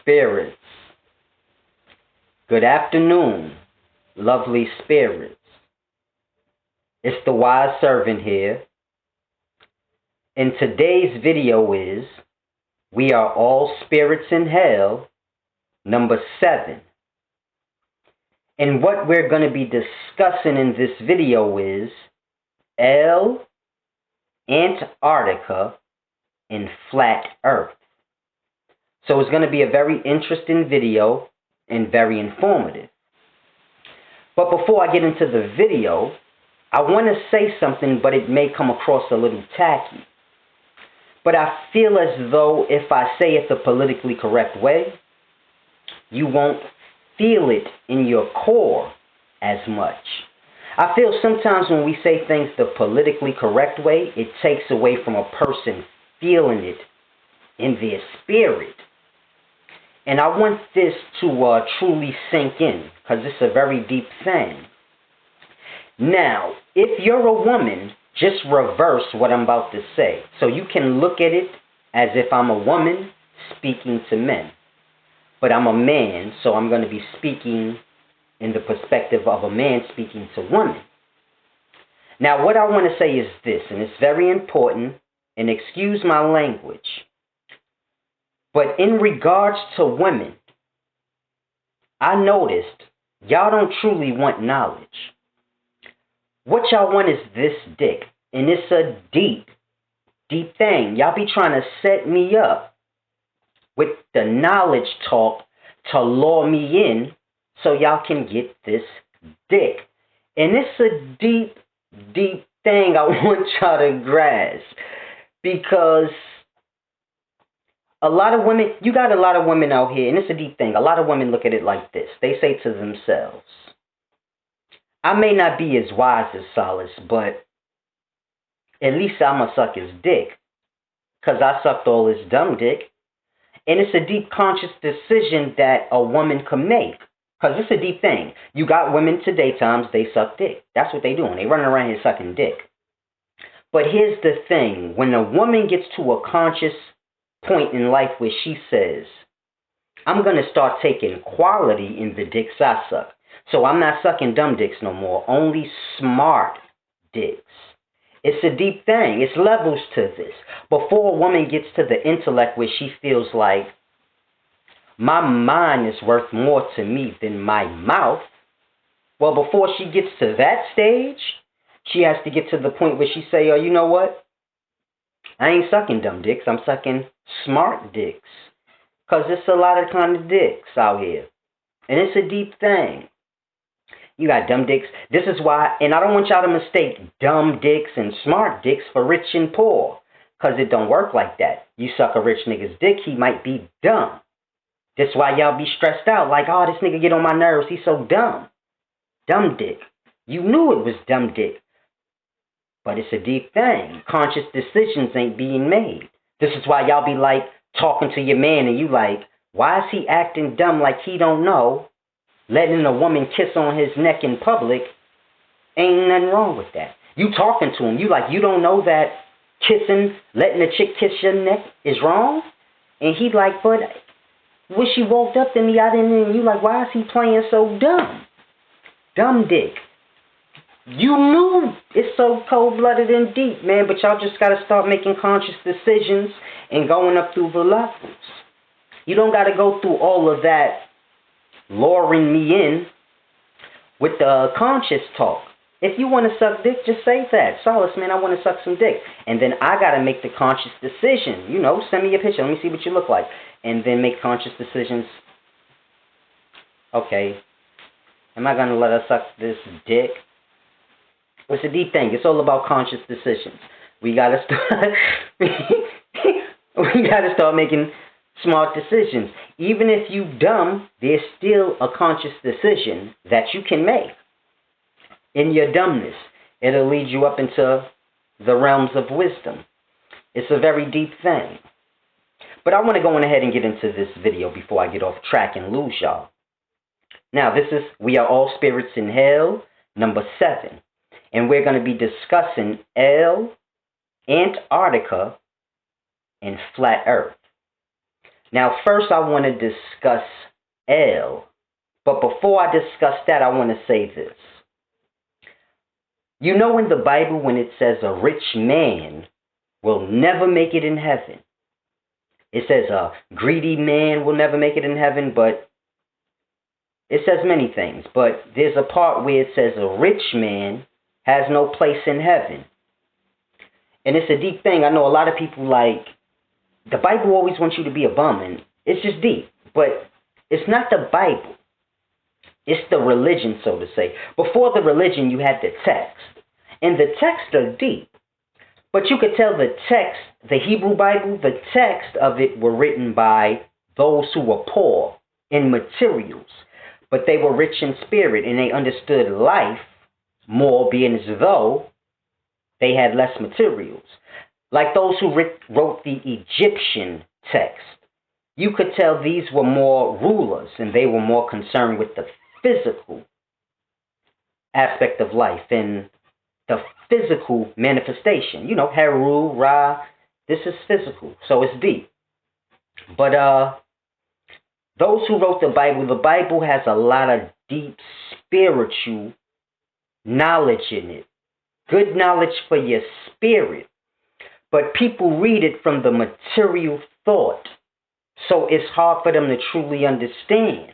spirits. Good afternoon, lovely spirits. It's the wise servant here. And today's video is We Are All Spirits in Hell, number 7. And what we're going to be discussing in this video is Antarctica and flat Earth. So it's going to be a very interesting video and very informative. But before I get into the video, I want to say something, but it may come across a little tacky. But I feel as though if I say it the politically correct way, you won't feel it in your core as much. I feel sometimes when we say things the politically correct way, it takes away from a person feeling it in their spirit. And I want this to truly sink in, because it's a very deep thing. Now, if you're a woman, just reverse what I'm about to say. So you can look at it as if I'm a woman speaking to men. But I'm a man, so I'm going to be speaking in the perspective of a man speaking to women. Now, what I want to say is this, and it's very important, and excuse my language. But in regards to women, I noticed y'all don't truly want knowledge. What y'all want is this dick. And it's a deep, deep thing. Y'all be trying to set me up with the knowledge talk to lure me in so y'all can get this dick. And it's a deep, deep thing I want y'all to grasp. Because a lot of women, you got a lot of women out here, and it's a deep thing. A lot of women look at it like this. They say to themselves, I may not be as wise as Solace, but at least I'm going to suck his dick. Because I sucked all his dumb dick. And it's a deep conscious decision that a woman can make. Because it's a deep thing. You got women today times, they suck dick. That's what they doing. They running around here sucking dick. But here's the thing. When a woman gets to a conscious point in life where she says, I'm going to start taking quality in the dicks I suck. So I'm not sucking dumb dicks no more, only smart dicks. It's a deep thing. It's levels to this. Before a woman gets to the intellect where she feels like, my mind is worth more to me than my mouth. Well, before she gets to that stage, she has to get to the point where she say, oh, you know what? I ain't sucking dumb dicks. I'm sucking smart dicks. Because there's a lot of kind of dicks out here. And it's a deep thing. You got dumb dicks. This is why, and I don't want y'all to mistake dumb dicks and smart dicks for rich and poor. Because it don't work like that. You suck a rich nigga's dick, he might be dumb. That's why y'all be stressed out. Like, oh, this nigga get on my nerves. He's so dumb. Dumb dick. You knew it was dumb dick. But it's a deep thing. Conscious decisions ain't being made. This is why y'all be like talking to your man and you like, why is he acting dumb like he don't know? Letting a woman kiss on his neck in public, ain't nothing wrong with that. You talking to him, you like, you don't know that kissing, letting a chick kiss your neck is wrong? And he like, but when she walked up to me, I didn't, and you like, why is he playing so dumb? Dumb dick. You knew it's so cold-blooded and deep, man, but y'all just got to start making conscious decisions and going up through the levels. You don't got to go through all of that luring me in with the conscious talk. If you want to suck dick, just say that. Solace, man, I want to suck some dick. And then I got to make the conscious decision. You know, send me a picture. Let me see what you look like. And then make conscious decisions. Okay, am I going to let her suck this dick? It's a deep thing. It's all about conscious decisions. We got to start we got to start making smart decisions. Even if you dumb, there's still a conscious decision that you can make. In your dumbness, it'll lead you up into the realms of wisdom. It's a very deep thing. But I want to go on ahead and get into this video before I get off track and lose y'all. Now, this is We Are All Spirits in Hell, number 7. And we're going to be discussing Antarctica and flat Earth. Now, first I want to discuss L. But before I discuss that, I want to say this. You know in the Bible when it says a rich man will never make it in heaven. It says a greedy man will never make it in heaven, but it says many things. But there's a part where it says a rich man has no place in heaven. And it's a deep thing. I know a lot of people like, the Bible always wants you to be a bum, and it's just deep. But it's not the Bible. It's the religion, so to say. Before the religion, you had the text. And the texts are deep. But you could tell the text, the Hebrew Bible, the text of it were written by those who were poor in materials. But they were rich in spirit, and they understood life more, being as though they had less materials. Like those who wrote the Egyptian text. You could tell these were more rulers, and they were more concerned with the physical aspect of life and the physical manifestation. You know, Heru, Ra, this is physical, so it's deep. But those who wrote the Bible has a lot of deep spiritual knowledge in it. Good knowledge for your spirit. But people read it from the material thought. So it's hard for them to truly understand.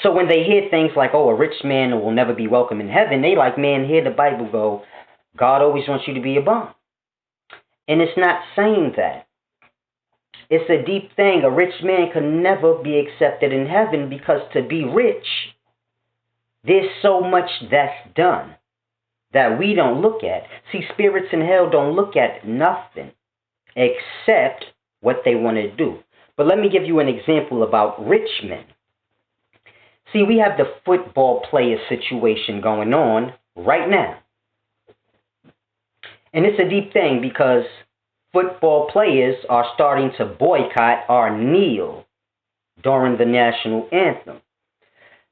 So when they hear things like, oh, a rich man will never be welcome in heaven, they like, man, hear the Bible go, God always wants you to be a bum. And it's not saying that. It's a deep thing. A rich man can never be accepted in heaven because to be rich, there's so much that's done that we don't look at. See, spirits in hell don't look at nothing except what they want to do. But let me give you an example about rich men. See, we have the football player situation going on right now. And it's a deep thing because football players are starting to boycott or kneel during the national anthem.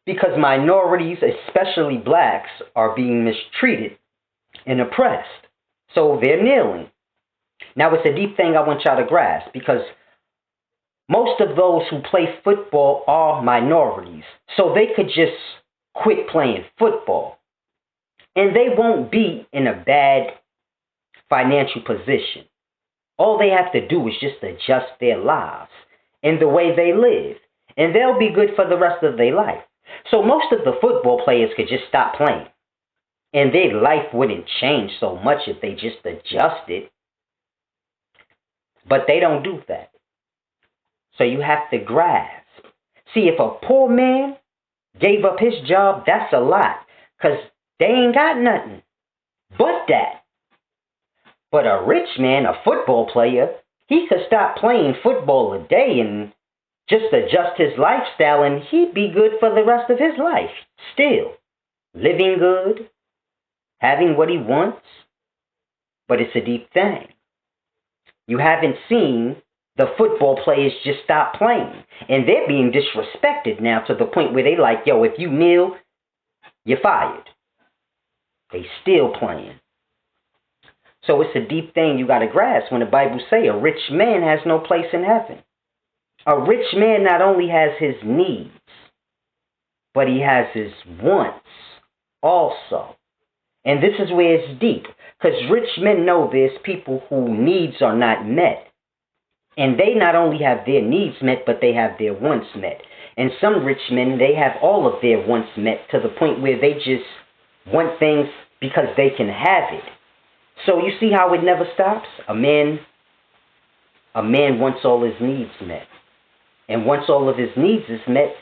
Because minorities, especially blacks, are being mistreated and oppressed. So they're kneeling. Now it's a deep thing I want y'all to grasp because most of those who play football are minorities. So they could just quit playing football. And they won't be in a bad financial position. All they have to do is just adjust their lives and the way they live. And they'll be good for the rest of their life. So most of the football players could just stop playing. And their life wouldn't change so much if they just adjusted. But they don't do that. So you have to grasp. See, if a poor man gave up his job, that's a lot. Because they ain't got nothing but that. But a rich man, a football player, he could stop playing football a day and just adjust his lifestyle and he'd be good for the rest of his life. Still, living good, having what he wants. But it's a deep thing. You haven't seen the football players just stop playing. And they're being disrespected now to the point where they like, yo, if you kneel, you're fired. They still playing. So it's a deep thing you got to grasp when the Bible say a rich man has no place in heaven. A rich man not only has his needs, but he has his wants also. And this is where it's deep. Because rich men know there's people whose needs are not met. And they not only have their needs met, but they have their wants met. And some rich men, they have all of their wants met to the point where they just want things because they can have it. So you see how it never stops? A man wants all his needs met. And once all of his needs is met,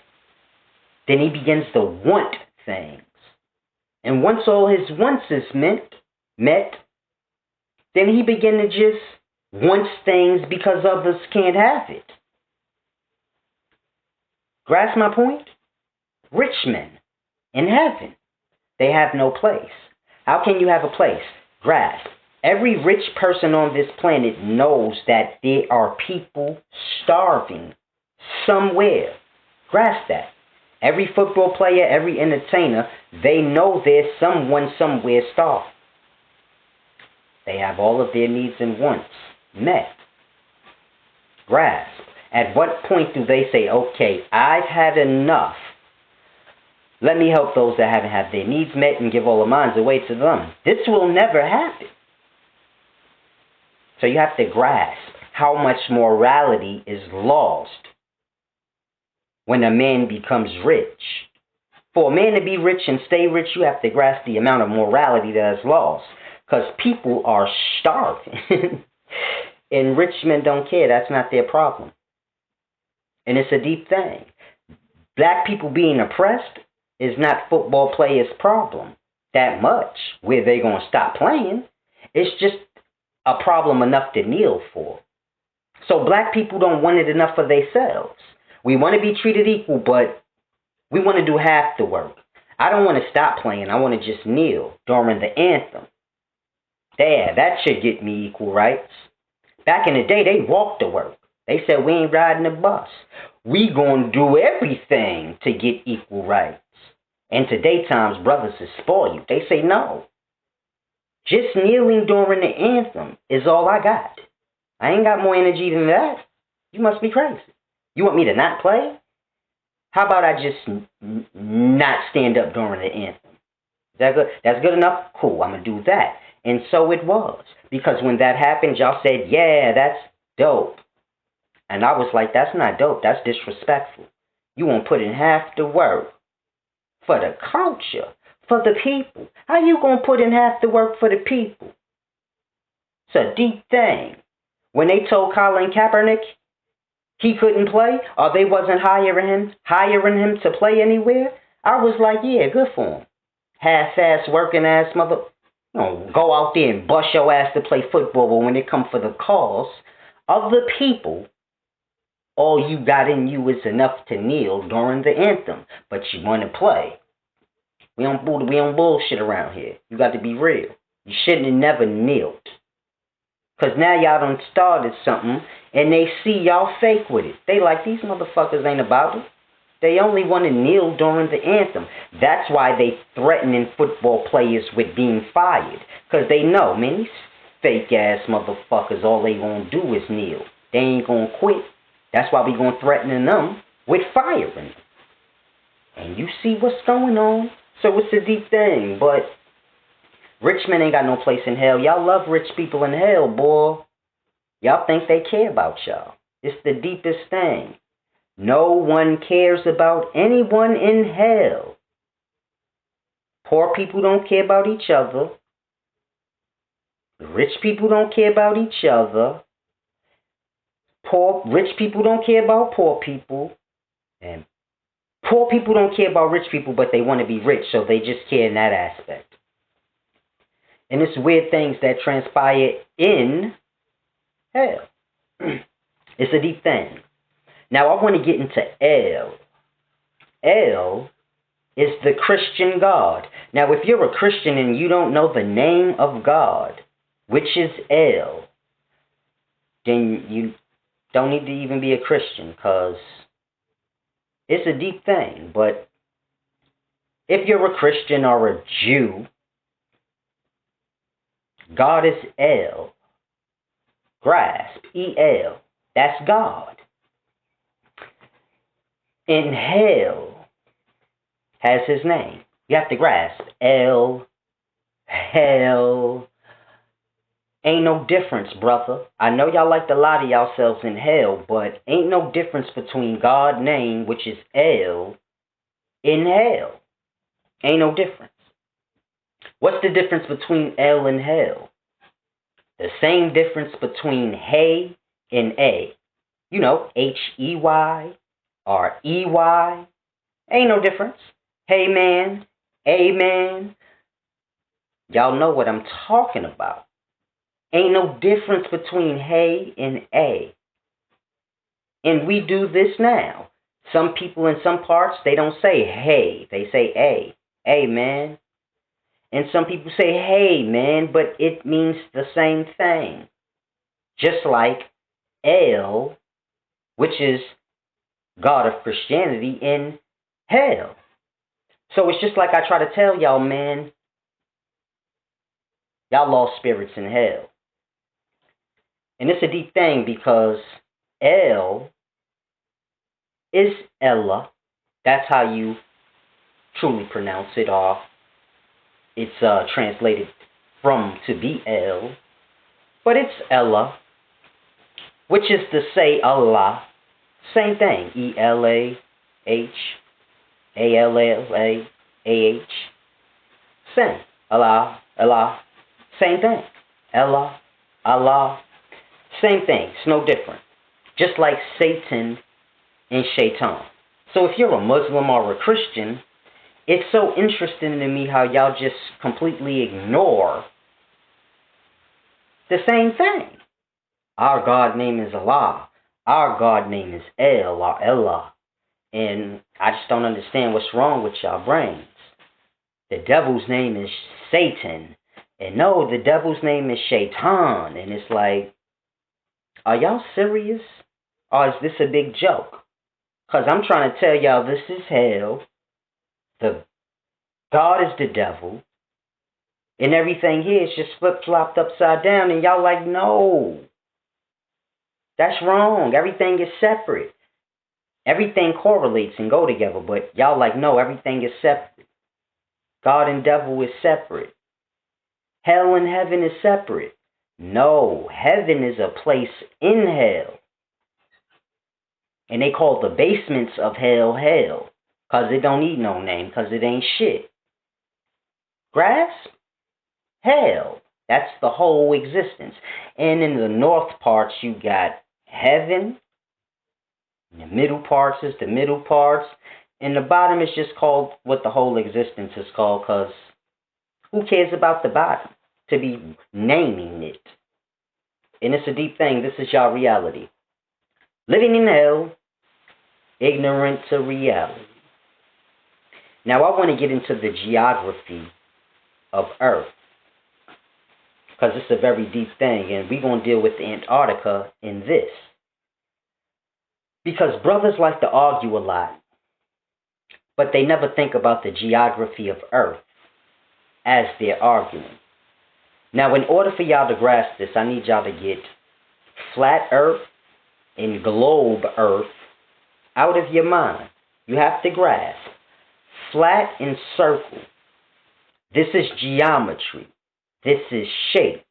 then he begins to want things. And once all his wants is met, then he begin to just want things because others can't have it. Grasp my point? Rich men in heaven, they have no place. How can you have a place? Grasp. Every rich person on this planet knows that there are people starving somewhere. Grasp that. Every football player, every entertainer, they know there's someone somewhere starving. They have all of their needs and wants met. Grasp. At what point do they say, okay, I've had enough. Let me help those that haven't had their needs met and give all of mine away to them. This will never happen. So you have to grasp how much morality is lost when a man becomes rich. For a man to be rich and stay rich, you have to grasp the amount of morality that is lost. Because people are starving. And rich men don't care. That's not their problem. And it's a deep thing. Black people being oppressed is not football players' problem that much. Where they going to stop playing. It's just a problem enough to kneel for. So black people don't want it enough for themselves. We want to be treated equal, but we want to do half the work. I don't want to stop playing. I want to just kneel during the anthem. There, that should get me equal rights. Back in the day, they walked to work. They said, we ain't riding the bus. We gonna do everything to get equal rights. And today times, brothers is spoiled. They say, no. Just kneeling during the anthem is all I got. I ain't got more energy than that. You must be crazy. You want me to not play? How about I just not stand up during the anthem? Is that good? That's good enough? Cool, I'm going to do that. And so it was. Because when that happened, y'all said, yeah, that's dope. And I was like, that's not dope. That's disrespectful. You won't put in half the work for the culture, for the people. How you going to put in half the work for the people? It's a deep thing. When they told Colin Kaepernick he couldn't play, or they wasn't hiring him to play anywhere, I was like, yeah, good for him. Half-ass working ass mother. Go out there and bust your ass to play football, but when it comes for the cause of the people, all you got in you is enough to kneel during the anthem, but you want to play. We don't bullshit around here. You got to be real. You shouldn't have never kneeled. Because now y'all done started something, and they see y'all fake with it. They like, these motherfuckers ain't about it. They only want to kneel during the anthem. That's why they threatening football players with being fired. Because they know, man, these fake-ass motherfuckers, all they gonna do is kneel. They ain't gonna quit. That's why we gonna threaten them with firing them. And you see what's going on. So it's a deep thing, but rich men ain't got no place in hell. Y'all love rich people in hell, boy. Y'all think they care about y'all. It's the deepest thing. No one cares about anyone in hell. Poor people don't care about each other. Rich people don't care about each other. Rich people don't care about poor people. And poor people don't care about rich people, but they want to be rich, so they just care in that aspect. And it's weird things that transpire in hell. It's a deep thing. Now I want to get into El. El is the Christian God. Now if you're a Christian and you don't know the name of God, which is El, then you don't need to even be a Christian, because it's a deep thing. But if you're a Christian or a Jew, God is El. Grasp, E-L. That's God. In hell has his name. You have to grasp. El, hell. Ain't no difference, brother. I know y'all like to lie to yourselves in hell, but ain't no difference between God's name, which is El, in hell. Ain't no difference. What's the difference between El and hell? The same difference between hey and A. You know, H-E-Y or E-Y. Ain't no difference. Hey man, amen. Y'all know what I'm talking about. Ain't no difference between hey and A. And we do this now. Some people in some parts, they don't say hey. They say A. Amen. And some people say, hey, man, but it means the same thing. Just like El, which is God of Christianity, in hell. So it's just like I try to tell y'all, man, y'all lost spirits in hell. And it's a deep thing because El is Ella. That's how you truly pronounce it, or it's translated from to be L. But it's Ella, which is to say Allah. Same thing. ElahaAllah. Same. Allah, Allah. Same thing. Ella, Allah. Same thing. It's no different. Just like Satan and Shaitan. So if you're a Muslim or a Christian, it's so interesting to me how y'all just completely ignore the same thing. Our God name is Allah. Our God name is El or Ella. And I just don't understand what's wrong with y'all brains. The devil's name is Satan. And no, the devil's name is Shaitan. And it's like, are y'all serious? Or is this a big joke? Because I'm trying to tell y'all this is hell. The God is the devil. And everything here is just flip-flopped upside down. And y'all like, no. That's wrong. Everything is separate. Everything correlates and go together. But y'all like, no, everything is separate. God and devil is separate. Hell and heaven is separate. No, heaven is a place in hell. And they call the basements of hell, hell. Because it don't need no name, because it ain't shit. Grasp? Hell. That's the whole existence. And in the north parts, you got heaven. And the middle parts is the middle parts. And the bottom is just called what the whole existence is called, because who cares about the bottom to be naming it? And it's a deep thing. This is y'all reality. Living in hell, ignorant to reality. Now I want to get into the geography of Earth, because it's a very deep thing, and we're going to deal with Antarctica in this. Because brothers like to argue a lot, but they never think about the geography of Earth as they're arguing. Now, in order for y'all to grasp this, I need y'all to get flat Earth and globe Earth out of your mind. You have to grasp flat and circle. This is geometry. This is shapes.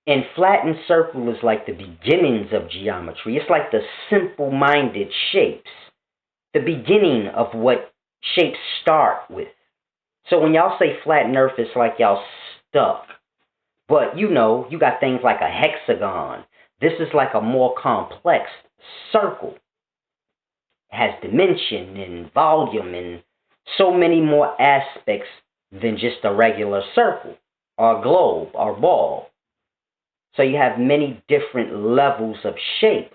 And flat and circle is like the beginnings of geometry. It's like the simple-minded shapes. The beginning of what shapes start with. So when y'all say flat Earth, it's like y'all stuck. But you know, you got things like a hexagon. This is like a more complex circle. It has dimension and volume and so many more aspects than just a regular circle or globe or ball. So you have many different levels of shape,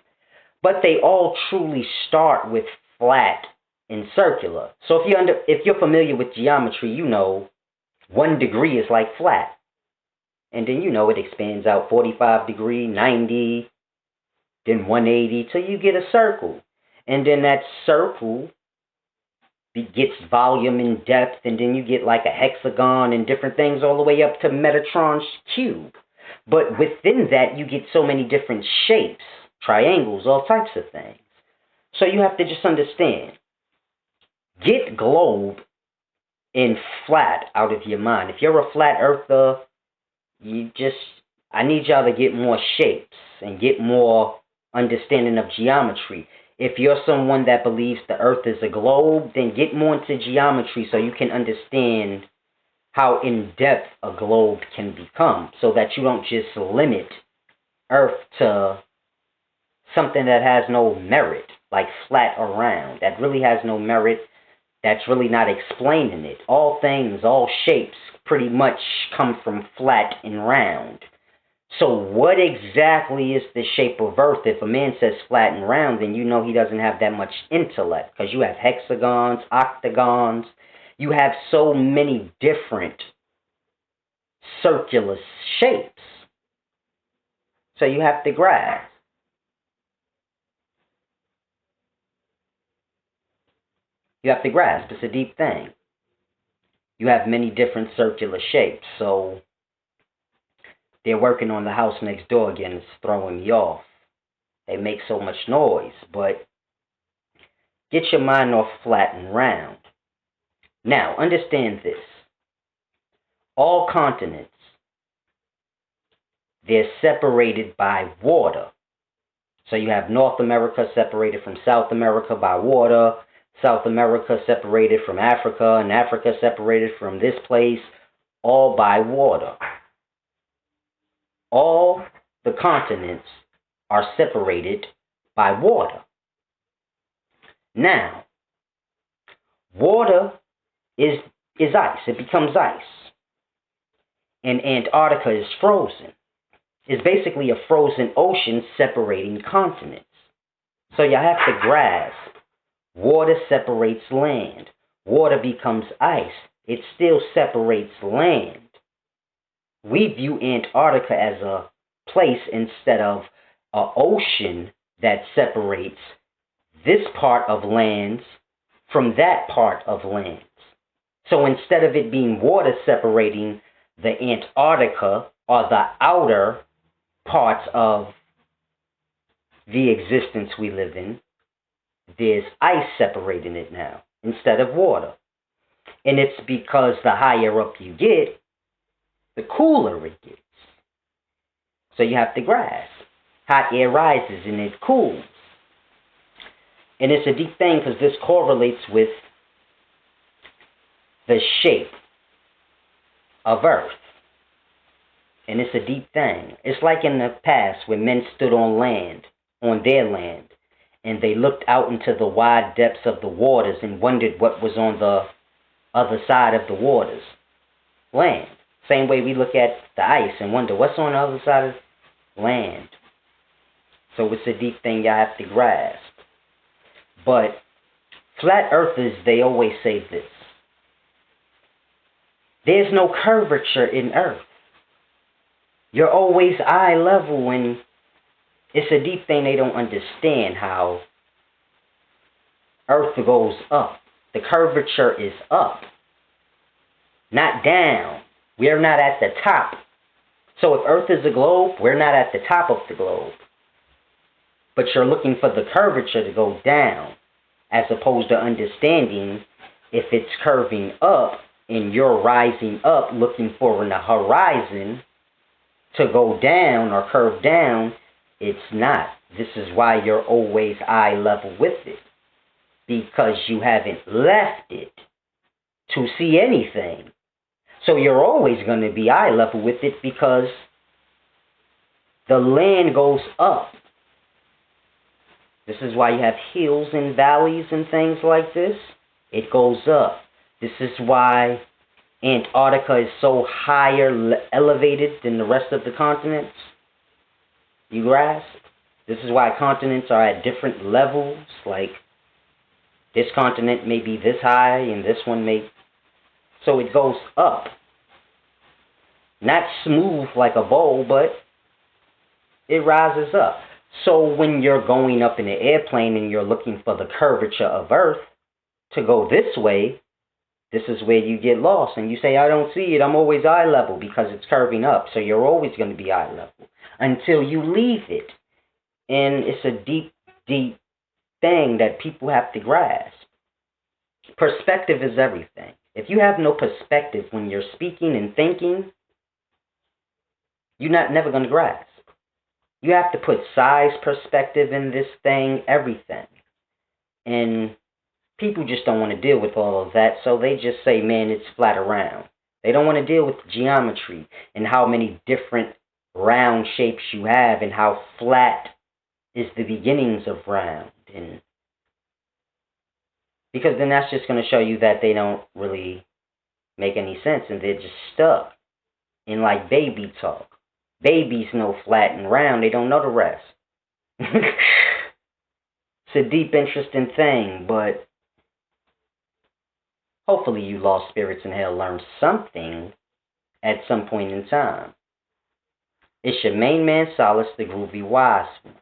but they all truly start with flat and circular. So if you're familiar with geometry, you know 1 degree is like flat. And then you know it expands out 45 degree, 90, then 180 till you get a circle. And then that circle gets volume and depth, and then you get like a hexagon and different things all the way up to Metatron's cube. But within that, you get so many different shapes, triangles, all types of things. So you have to just understand. Get globe and flat out of your mind. If you're a flat earther, I need y'all to get more shapes and get more understanding of geometry. If you're someone that believes the earth is a globe, then get more into geometry so you can understand how in-depth a globe can become, so that you don't just limit Earth to something that has no merit, like flat or round. That really has no merit. That's really not explaining it. All things, all shapes pretty much come from flat and round. So what exactly is the shape of Earth? If a man says flat and round, then you know he doesn't have that much intellect, because you have hexagons, octagons. You have so many different circular shapes. So you have to grasp. You have to grasp. It's a deep thing. You have many different circular shapes. So they're working on the house next door again. It's throwing me off. They make so much noise. But Get your mind off flat and round. Now, understand this. All continents, they're separated by water. So you have North America separated from South America by water, South America separated from Africa, and Africa separated from this place, all by water. All the continents are separated by water. Now, water is ice. It becomes ice. And Antarctica is frozen. It's basically a frozen ocean separating continents. So you have to grasp, water separates land. Water becomes ice. It still separates land. We view Antarctica as a place instead of an ocean that separates this part of lands from that part of lands. So instead of it being water separating the Antarctica or the outer parts of the existence we live in, there's ice separating it now instead of water. And it's because the higher up you get, the cooler it gets. So you have to grasp. Hot air rises and it cools. And it's a deep thing because this correlates with the shape of Earth. And it's a deep thing. It's like in the past when men stood on land, on their land, and they looked out into the wide depths of the waters and wondered what was on the other side of the waters. Land. Same way we look at the ice and wonder what's on the other side of land. So it's a deep thing you have to grasp. But flat earthers, they always say this. There's no curvature in Earth. You're always eye level, and it's a deep thing. They don't understand how Earth goes up. The curvature is up, not down. We're not at the top. So if Earth is a globe, we're not at the top of the globe. But you're looking for the curvature to go down, as opposed to understanding if it's curving up and you're rising up looking for a horizon to go down or curve down. It's not. This is why you're always eye level with it, because you haven't left it to see anything. So you're always going to be eye level with it because the land goes up. This is why you have hills and valleys and things like this. It goes up. This is why Antarctica is so higher elevated than the rest of the continents. You grasp? This is why continents are at different levels. Like this continent may be this high and this one may. So it goes up. Not smooth like a bowl, but it rises up. So when you're going up in an airplane and you're looking for the curvature of Earth to go this way, this is where you get lost. And you say, I don't see it. I'm always eye level because it's curving up. So you're always going to be eye level until you leave it. And it's a deep, deep thing that people have to grasp. Perspective is everything. If you have no perspective when you're speaking and thinking, you're never going to grasp. You have to put size perspective in this thing, everything. And people just don't want to deal with all of that, so they just say, man, it's flat around. They don't want to deal with geometry and how many different round shapes you have and how flat is the beginnings of round. And because then that's just going to show you that they don't really make any sense and they're just stuck in like baby talk. Babies know flat and round. They don't know the rest. It's a deep, interesting thing, but hopefully you lost spirits in hell learned something at some point in time. It's your main man, Solace, the Groovy Wise One.